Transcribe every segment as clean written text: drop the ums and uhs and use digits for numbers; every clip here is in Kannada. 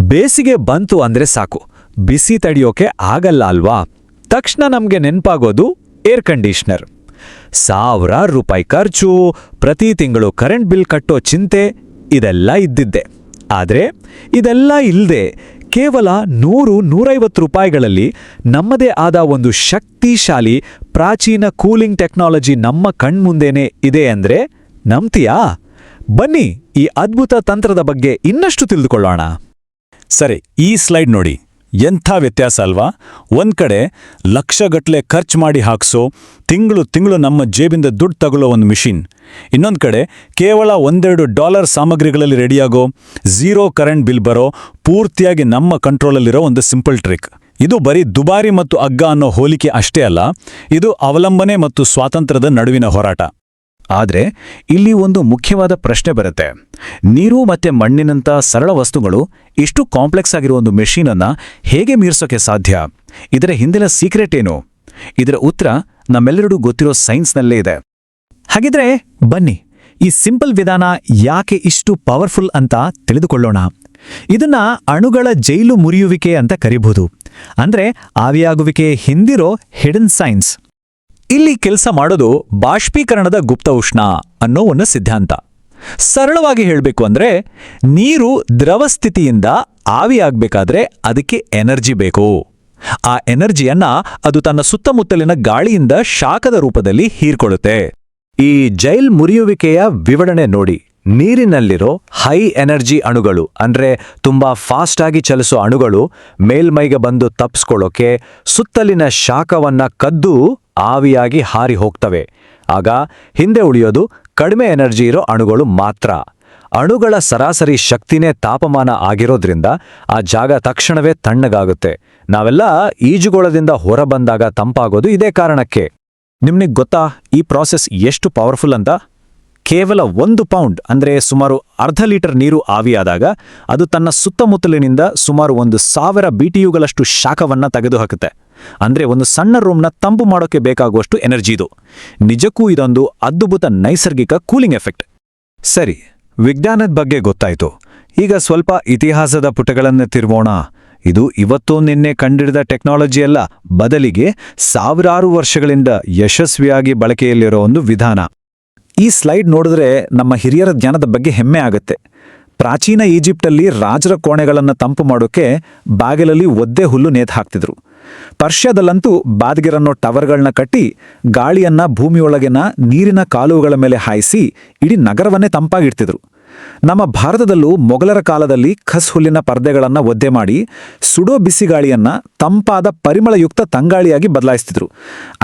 ಬೇಸಿಗೆ ಬಂತು ಅಂದ್ರೆ ಸಾಕು, ಬಿಸಿ ತಡೆಯೋಕೆ ಆಗಲ್ಲ ಅಲ್ವಾ? ತಕ್ಷಣ ನಮ್ಗೆ ನೆನ್ಪಾಗೋದು ಏರ್ ಕಂಡೀಷನರ್. ಸಾವಿರಾರು ರೂಪಾಯಿ ಖರ್ಚು, ಪ್ರತಿ ತಿಂಗಳು ಕರೆಂಟ್ ಬಿಲ್ ಕಟ್ಟೋ ಚಿಂತೆ ಇದೆಲ್ಲ ಇದ್ದಿದ್ದೆ. ಆದ್ರೆ ಇದೆಲ್ಲ ಇಲ್ಲದೆ ಕೇವಲ 100-150 ರೂಪಾಯಿಗಳಲ್ಲಿ ನಮ್ಮದೇ ಆದ ಒಂದು ಶಕ್ತಿಶಾಲಿ ಪ್ರಾಚೀನ ಕೂಲಿಂಗ್ ಟೆಕ್ನಾಲಜಿ ನಮ್ಮ ಕಣ್ಮುಂದೆನೇ ಇದೆ ಅಂದ್ರೆ ನಂಬ್ತೀಯಾ? ಬನ್ನಿ ಈ ಅದ್ಭುತ ತಂತ್ರದ ಬಗ್ಗೆ ಇನ್ನಷ್ಟು ತಿಳಿದುಕೊಳ್ಳೋಣ. ಸರಿ, ಈ ಸ್ಲೈಡ್ ನೋಡಿ. ಎಂಥ ವ್ಯತ್ಯಾಸ ಅಲ್ವಾ? ಒಂದ್ ಕಡೆ ಲಕ್ಷಗಟ್ಲೆ ಖರ್ಚು ಮಾಡಿ ಹಾಕ್ಸೋ, ತಿಂಗಳು ನಮ್ಮ ಜೇಬಿಂದ ದುಡ್ಡು ತಗೊಳ್ಳೋ ಒಂದು ಮಿಷಿನ್. ಇನ್ನೊಂದು ಕಡೆ ಕೇವಲ $1-2 ಸಾಮಗ್ರಿಗಳಲ್ಲಿ ರೆಡಿಯಾಗೋ, ಝೀರೋ ಕರೆಂಟ್ ಬಿಲ್ ಬರೋ, ಪೂರ್ತಿಯಾಗಿ ನಮ್ಮ ಕಂಟ್ರೋಲಲ್ಲಿರೋ ಒಂದು ಸಿಂಪಲ್ ಟ್ರಿಕ್. ಇದು ಬರೀ ದುಬಾರಿ ಮತ್ತು ಅಗ್ಗ ಅನ್ನೋ ಹೋಲಿಕೆ ಅಷ್ಟೇ ಅಲ್ಲ, ಇದು ಅವಲಂಬನೆ ಮತ್ತು ಸ್ವಾತಂತ್ರ್ಯದ ನಡುವಿನ ಹೋರಾಟ. ಆದ್ರೆ ಇಲ್ಲಿ ಒಂದು ಮುಖ್ಯವಾದ ಪ್ರಶ್ನೆ ಬರುತ್ತೆ. ನೀರು ಮತ್ತೆ ಮಣ್ಣಿನಂಥ ಸರಳ ವಸ್ತುಗಳು ಇಷ್ಟು ಕಾಂಪ್ಲೆಕ್ಸ್ ಆಗಿರೋ ಒಂದು ಮೆಷೀನನ್ನ ಹೇಗೆ ಮೀರ್ಸೋಕೆ ಸಾಧ್ಯ? ಇದರ ಹಿಂದಿನ ಸೀಕ್ರೆಟ್ ಏನು? ಇದರ ಉತ್ತರ ನಮ್ಮೆಲ್ಲರಿಗೂ ಗೊತ್ತಿರೋ ಸೈನ್ಸ್ನಲ್ಲೇ ಇದೆ. ಹಾಗಿದ್ರೆ ಬನ್ನಿ ಈ ಸಿಂಪಲ್ ವಿಧಾನ ಯಾಕೆ ಇಷ್ಟು ಪವರ್ಫುಲ್ ಅಂತ ತಿಳಿದುಕೊಳ್ಳೋಣ. ಇದನ್ನ ಅಣುಗಳ ಜೈಲು ಮುರಿಯುವಿಕೆ ಅಂತ ಕರಿಬಹುದು. ಅಂದ್ರೆ ಆವಿಯಾಗುವಿಕೆ ಹಿಂದಿರೋ ಹಿಡನ್ ಸೈನ್ಸ್. ಇಲ್ಲಿ ಕೆಲಸ ಮಾಡೋದು ಬಾಷ್ಪೀಕರಣದ ಗುಪ್ತ ಉಷ್ಣ ಅನ್ನೋ ಒಂದು ಸಿದ್ಧಾಂತ. ಸರಳವಾಗಿ ಹೇಳಬೇಕು ಅಂದ್ರೆ, ನೀರು ದ್ರವ ಸ್ಥಿತಿಯಿಂದ ಆವಿಯಾಗಬೇಕಾದ್ರೆ ಅದಕ್ಕೆ ಎನರ್ಜಿ ಬೇಕು. ಆ ಎನರ್ಜಿಯನ್ನ ಅದು ತನ್ನ ಸುತ್ತಮುತ್ತಲಿನ ಗಾಳಿಯಿಂದ ಶಾಖದ ರೂಪದಲ್ಲಿ ಹೀರ್ಕೊಳ್ಳುತ್ತೆ. ಈ ಜೈಲ್ ಮುರಿಯುವಿಕೆಯ ವಿವರಣೆ ನೋಡಿ. ನೀರಿನಲ್ಲಿರೋ ಹೈ ಎನರ್ಜಿ ಅಣುಗಳು, ಅಂದ್ರೆ ತುಂಬಾ ಫಾಸ್ಟ್ ಆಗಿ ಚಲಿಸೋ ಅಣುಗಳು, ಮೇಲ್ಮೈಗೆ ಬಂದು ತಪ್ಪಿಸ್ಕೊಳ್ಳೋಕೆ ಸುತ್ತಲಿನ ಶಾಖವನ್ನ ಕದ್ದು ಆವಿಯಾಗಿ ಹಾರಿ ಹೋಗ್ತವೆ. ಆಗ ಹಿಂದೆ ಉಳಿಯೋದು ಕಡಿಮೆ ಎನರ್ಜಿ ಇರೋ ಅಣುಗಳು ಮಾತ್ರ. ಅಣುಗಳ ಸರಾಸರಿ ಶಕ್ತಿನೇ ತಾಪಮಾನ ಆಗಿರೋದ್ರಿಂದ ಆ ಜಾಗ ತಕ್ಷಣವೇ ತಣ್ಣಗಾಗುತ್ತೆ. ನಾವೆಲ್ಲ ಈಜುಗೊಳದಿಂದ ಹೊರಬಂದಾಗ ತಂಪಾಗೋದು ಇದೇ ಕಾರಣಕ್ಕೆ. ನಿಮ್ಗೆ ಗೊತ್ತಾ ಈ ಪ್ರಾಸೆಸ್ ಎಷ್ಟು ಪವರ್ಫುಲ್ ಅಂತ? ಕೇವಲ 1 ಪೌಂಡ್ ಅಂದ್ರೆ ಸುಮಾರು ಅರ್ಧ ಲೀಟರ್ ನೀರು ಆವಿಯಾದಾಗ ಅದು ತನ್ನ ಸುತ್ತಮುತ್ತಲಿನಿಂದ ಸುಮಾರು 1000 BTUಗಳಷ್ಟು ಶಾಖವನ್ನ ತೆಗೆದುಹಾಕುತ್ತೆ. ಅಂದ್ರೆ ಒಂದು ಸಣ್ಣ ರೂಮ್ನ ತಂಪು ಮಾಡೋಕೆ ಬೇಕಾಗುವಷ್ಟು ಎನರ್ಜಿ ಇದು. ನಿಜಕ್ಕೂ ಇದೊಂದು ಅದ್ಭುತ ನೈಸರ್ಗಿಕ ಕೂಲಿಂಗ್ ಎಫೆಕ್ಟ್. ಸರಿ, ವಿಜ್ಞಾನದ ಬಗ್ಗೆ ಗೊತ್ತಾಯ್ತು. ಈಗ ಸ್ವಲ್ಪ ಇತಿಹಾಸದ ಪುಟಗಳನ್ನು ತಿರುವೋಣ. ಇದು ಇವತ್ತೋ ನಿನ್ನೆ ಕಂಡಿಡಿದ ಟೆಕ್ನಾಲಜಿ ಅಲ್ಲ, ಬದಲಿಗೆ ಸಾವಿರಾರು ವರ್ಷಗಳಿಂದ ಯಶಸ್ವಿಯಾಗಿ ಬಳಕೆಯಲ್ಲಿರೋ ಒಂದು ವಿಧಾನ. ಈ ಸ್ಲೈಡ್ ನೋಡಿದ್ರೆ ನಮ್ಮ ಹಿರಿಯರ ಜ್ಞಾನದ ಬಗ್ಗೆ ಹೆಮ್ಮೆ ಆಗುತ್ತೆ. ಪ್ರಾಚೀನ ಈಜಿಪ್ಟಲ್ಲಿ ರಾಜರ ಕೋಣೆಗಳನ್ನು ತಂಪು ಮಾಡೋಕೆ ಬಾಗಿಲಲ್ಲಿ ಒದ್ದೆ ಹುಲ್ಲು ನೇತು ಹಾಕ್ತಿದ್ರು. ಪರ್ಷ್ಯಾದಲ್ಲಂತೂ ಬಾದ್ಗಿರನ್ನೋ ಟವರ್ಗಳನ್ನ ಕಟ್ಟಿ ಗಾಳಿಯನ್ನ ಭೂಮಿಯೊಳಗಿನ ನೀರಿನ ಕಾಲುವೆಗಳ ಮೇಲೆ ಹಾಯಿಸಿ ಇಡೀ ನಗರವನ್ನೇ ತಂಪಾಗಿಡ್ತಿದ್ರು. ನಮ್ಮ ಭಾರತದಲ್ಲೂ ಮೊಘಲರ ಕಾಲದಲ್ಲಿ ಖಸ್ ಹುಲ್ಲಿನ ಪರ್ದೆಗಳನ್ನ ಒದ್ದೆ ಮಾಡಿ ಸುಡೋ ಬಿಸಿಗಾಳಿಯನ್ನ ತಂಪಾದ ಪರಿಮಳಯುಕ್ತ ತಂಗಾಳಿಯಾಗಿ ಬದಲಾಯಿಸ್ತಿದ್ರು.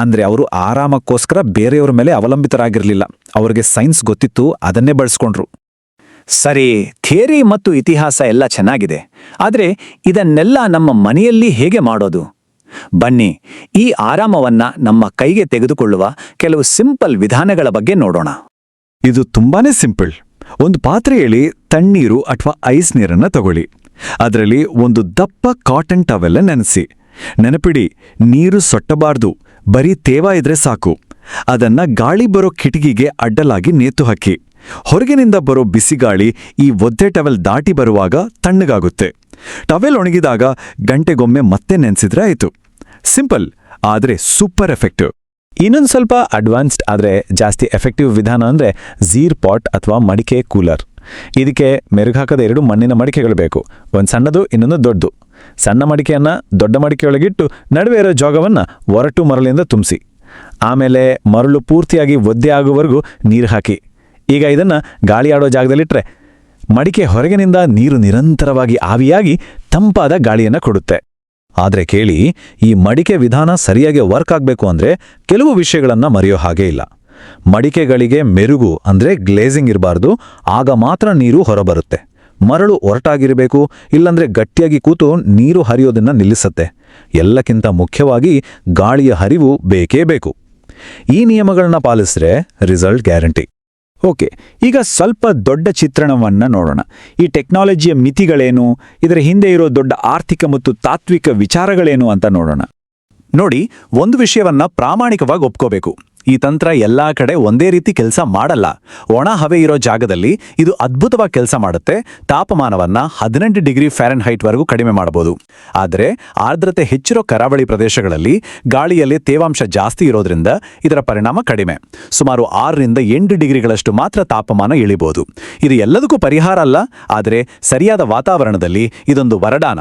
ಅಂದ್ರೆ ಅವರು ಆರಾಮಕ್ಕೋಸ್ಕರ ಬೇರೆಯವ್ರ ಮೇಲೆ ಅವಲಂಬಿತರಾಗಿರಲಿಲ್ಲ. ಅವ್ರಿಗೆ ಸೈನ್ಸ್ ಗೊತ್ತಿತ್ತು, ಅದನ್ನೇ ಬಳಸ್ಕೊಂಡ್ರು. ಸರಿ, ಥಿಯರಿ ಮತ್ತು ಇತಿಹಾಸ ಎಲ್ಲ ಚೆನ್ನಾಗಿದೆ. ಆದ್ರೆ ಇದನ್ನೆಲ್ಲ ನಮ್ಮ ಮನೆಯಲ್ಲಿ ಹೇಗೆ ಮಾಡೋದು? ಬನ್ನಿ ಈ ಆರಾಮವನ್ನ ನಮ್ಮ ಕೈಗೆ ತೆಗೆದುಕೊಳ್ಳುವ ಕೆಲವು ಸಿಂಪಲ್ ವಿಧಾನಗಳ ಬಗ್ಗೆ ನೋಡೋಣ. ಇದು ತುಂಬಾನೇ ಸಿಂಪಲ್. ಒಂದು ಪಾತ್ರೆಯಲ್ಲಿ ತಣ್ಣೀರು ಅಥವಾ ಐಸ್ ನೀರನ್ನ ತಗೊಳ್ಳಿ. ಅದರಲ್ಲಿ ಒಂದು ದಪ್ಪ ಕಾಟನ್ ಟವೆಲ್ ನೆನೆಸಿ. ನೆನಪಿಡಿ, ನೀರು ಸೊಟ್ಟಬಾರ್ದು, ಬರೀ ತೇವ ಇದ್ರೆ ಸಾಕು. ಅದನ್ನ ಗಾಳಿ ಬರೋ ಕಿಟಕಿಗೆ ಅಡ್ಡಲಾಗಿ ನೇತು ಹಾಕಿ. ಹೊರಗಿನಿಂದ ಬರೋ ಬಿಸಿಗಾಳಿ ಈ ಒದ್ದೆ ಟವೆಲ್ ದಾಟಿ ಬರುವಾಗ ತಣ್ಣಗಾಗುತ್ತೆ. ಟವೆಲ್ ಒಣಗಿದಾಗ ಗಂಟೆಗೊಮ್ಮೆ ಮತ್ತೆ ನೆನೆಸಿದ್ರೆ ಆಯ್ತು. ಸಿಂಪಲ್, ಆದ್ರೆ ಸೂಪರ್ ಎಫೆಕ್ಟಿವ್. ಇನ್ನೊಂದು ಸ್ವಲ್ಪ ಅಡ್ವಾನ್ಸ್ಡ್ ಆದರೆ ಜಾಸ್ತಿ ಎಫೆಕ್ಟಿವ್ ವಿಧಾನ ಅಂದರೆ ಝೀರ್ ಪಾಟ್ ಅಥವಾ ಮಡಿಕೆ ಕೂಲರ್. ಇದಕ್ಕೆ ಮೆರುಗಾಕದ 2 ಮಣ್ಣಿನ ಮಡಿಕೆಗಳು ಬೇಕು. ಒಂದು ಸಣ್ಣದು, ಇನ್ನೊಂದು ದೊಡ್ಡದು. ಸಣ್ಣ ಮಡಿಕೆಯನ್ನು ದೊಡ್ಡ ಮಡಿಕೆಯೊಳಗಿಟ್ಟು ನಡುವೆ ಇರೋ ಜಾಗವನ್ನು ಒರಟು ಮರಳಿಂದ ತುಂಬಿಸಿ. ಆಮೇಲೆ ಮರಳು ಪೂರ್ತಿಯಾಗಿ ಒದ್ದೆ ಆಗುವವರೆಗೂ ನೀರು ಹಾಕಿ. ಈಗ ಇದನ್ನು ಗಾಳಿ ಆಡೋ ಜಾಗದಲ್ಲಿಟ್ಟರೆ ಮಡಿಕೆ ಹೊರಗಿನಿಂದ ನೀರು ನಿರಂತರವಾಗಿ ಆವಿಯಾಗಿ ತಂಪಾದ ಗಾಳಿಯನ್ನು ಕೊಡುತ್ತೆ. ಆದರೆ ಕೇಳಿ, ಈ ಮಡಿಕೆ ವಿಧಾನ ಸರಿಯಾಗಿ ವರ್ಕ್ ಆಗಬೇಕು ಅಂದರೆ ಕೆಲವು ವಿಷಯಗಳನ್ನು ಮರೆಯೋ ಹಾಗೆ ಇಲ್ಲ. ಮಡಿಕೆಗಳಿಗೆ ಮೆರುಗು ಅಂದರೆ ಗ್ಲೇಸಿಂಗ್ ಇರಬಾರ್ದು, ಆಗ ಮಾತ್ರ ನೀರು ಹೊರಬರುತ್ತೆ. ಮರಳು ಒರಟಾಗಿರಬೇಕು, ಇಲ್ಲಾಂದ್ರೆ ಗಟ್ಟಿಯಾಗಿ ಕೂತು ನೀರು ಹರಿಯೋದನ್ನ ನಿಲ್ಲಿಸತ್ತೆ. ಎಲ್ಲಕ್ಕಿಂತ ಮುಖ್ಯವಾಗಿ ಗಾಳಿಯ ಹರಿವು ಬೇಕೇ ಬೇಕು. ಈ ನಿಯಮಗಳನ್ನ ಪಾಲಿಸಿದ್ರೆ ರಿಸಲ್ಟ್ ಗ್ಯಾರಂಟಿ. ಓಕೆ, ಈಗ ಸ್ವಲ್ಪ ದೊಡ್ಡ ಚಿತ್ರಣವನ್ನ ನೋಡೋಣ. ಈ ಟೆಕ್ನಾಲಜಿಯ ಮಿತಿಗಳೇನು, ಇದರ ಹಿಂದೆ ಇರೋ ದೊಡ್ಡ ಆರ್ಥಿಕ ಮತ್ತು ತಾತ್ವಿಕ ವಿಚಾರಗಳೇನು ಅಂತ ನೋಡೋಣ. ನೋಡಿ, ಒಂದು ವಿಷಯವನ್ನ ಪ್ರಾಮಾಣಿಕವಾಗಿ ಒಪ್ಕೋಬೇಕು. ಈ ತಂತ್ರ ಎಲ್ಲಾ ಕಡೆ ಒಂದೇ ರೀತಿ ಕೆಲಸ ಮಾಡಲ್ಲ. ಒಣ ಹವೆ ಇರೋ ಜಾಗದಲ್ಲಿ ಇದು ಅದ್ಭುತವಾಗಿ ಕೆಲಸ ಮಾಡುತ್ತೆ. ತಾಪಮಾನವನ್ನ 18 ಡಿಗ್ರಿ ಫ್ಯಾರೆನ್ಹೈಟ್ ವರೆಗೂ ಕಡಿಮೆ ಮಾಡಬಹುದು. ಆದರೆ ಆರ್ದ್ರತೆ ಹೆಚ್ಚಿರೋ ಕರಾವಳಿ ಪ್ರದೇಶಗಳಲ್ಲಿ ಗಾಳಿಯಲ್ಲಿ ತೇವಾಂಶ ಜಾಸ್ತಿ ಇರೋದ್ರಿಂದ ಇದರ ಪರಿಣಾಮ ಕಡಿಮೆ. ಸುಮಾರು 6 ರಿಂದ 8 ಡಿಗ್ರಿಗಳಷ್ಟು ಮಾತ್ರ ತಾಪಮಾನ ಇಳಿಬಹುದು. ಇದು ಎಲ್ಲದಕ್ಕೂ ಪರಿಹಾರ ಅಲ್ಲ, ಆದರೆ ಸರಿಯಾದ ವಾತಾವರಣದಲ್ಲಿ ಇದೊಂದು ವರದಾನ.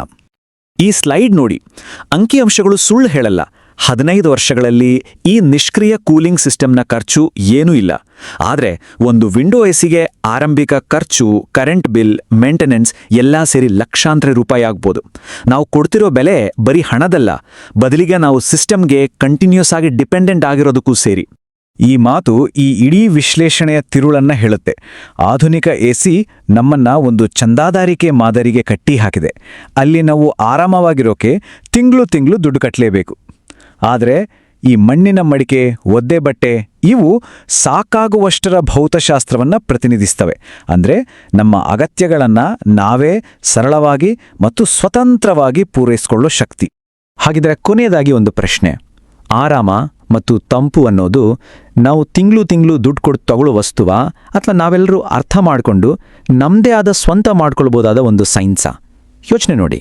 ಈ ಸ್ಲೈಡ್ ನೋಡಿ, ಅಂಕಿಅಂಶಗಳು ಸುಳ್ಳು ಹೇಳಲ್ಲ. 15 ವರ್ಷಗಳಲ್ಲಿ ಈ ನಿಷ್ಕ್ರಿಯ ಕೂಲಿಂಗ್ ಸಿಸ್ಟಮ್ನ ಖರ್ಚು ಏನೂ ಇಲ್ಲ. ಆದರೆ ಒಂದು ವಿಂಡೋ ಎಸಿಗೆ ಆರಂಭಿಕ ಖರ್ಚು, ಕರೆಂಟ್ ಬಿಲ್, ಮೇಂಟೆನೆನ್ಸ್ ಎಲ್ಲ ಸೇರಿ ಲಕ್ಷಾಂತರ ರೂಪಾಯಿ ಆಗ್ಬೋದು. ನಾವು ಕೊಡ್ತಿರೋ ಬೆಲೆ ಬರೀ ಹಣದಲ್ಲ, ಬದಲಿಗೆ ನಾವು ಸಿಸ್ಟಮ್ಗೆ ಕಂಟಿನ್ಯೂಸ್ ಆಗಿ ಡಿಪೆಂಡೆಂಟ್ ಆಗಿರೋದಕ್ಕೂ ಸೇರಿ. ಈ ಮಾತು ಈ ಇಡೀ ವಿಶ್ಲೇಷಣೆಯ ತಿರುಳನ್ನ ಹೇಳುತ್ತೆ. ಆಧುನಿಕ ಎಸಿ ನಮ್ಮನ್ನ ಒಂದು ಚಂದಾದಾರಿಕೆ ಮಾದರಿಗೆ ಕಟ್ಟಿ ಹಾಕಿದೆ. ಅಲ್ಲಿ ನಾವು ಆರಾಮವಾಗಿರೋಕೆ ತಿಂಗಳು ದುಡ್ಡು ಕಟ್ಟಲೇಬೇಕು. ಆದರೆ ಈ ಮಣ್ಣಿನ ಮಡಿಕೆ, ಒದ್ದೆ ಬಟ್ಟೆ ಇವು ಸಾಕಾಗುವಷ್ಟರ ಭೌತಶಾಸ್ತ್ರವನ್ನ ಪ್ರತಿನಿಧಿಸ್ತವೆ. ಅಂದ್ರೆ ನಮ್ಮ ಅಗತ್ಯಗಳನ್ನ ನಾವೇ ಸರಳವಾಗಿ ಮತ್ತು ಸ್ವತಂತ್ರವಾಗಿ ಪೂರೈಸಿಕೊಳ್ಳೋ ಶಕ್ತಿ. ಹಾಗಿದ್ರೆ ಕೊನೆಯದಾಗಿ ಒಂದು ಪ್ರಶ್ನೆ. ಆರಾಮ ಮತ್ತು ತಂಪು ಅನ್ನೋದು ನಾವು ತಿಂಗಳು ದುಡ್ಡು ಕೊಟ್ಟು ತಗೊಳ್ಳೋ ವಸ್ತುವಾ, ಅಥವಾ ನಾವೆಲ್ಲರೂ ಅರ್ಥ ಮಾಡಿಕೊಂಡು ನಮ್ಮದೇ ಆದ ಸ್ವಂತ ಮಾಡ್ಕೊಳ್ಬೋದಾದ ಒಂದು ಸೈನ್ಸಾ? ಯೋಚನೆ ನೋಡಿ.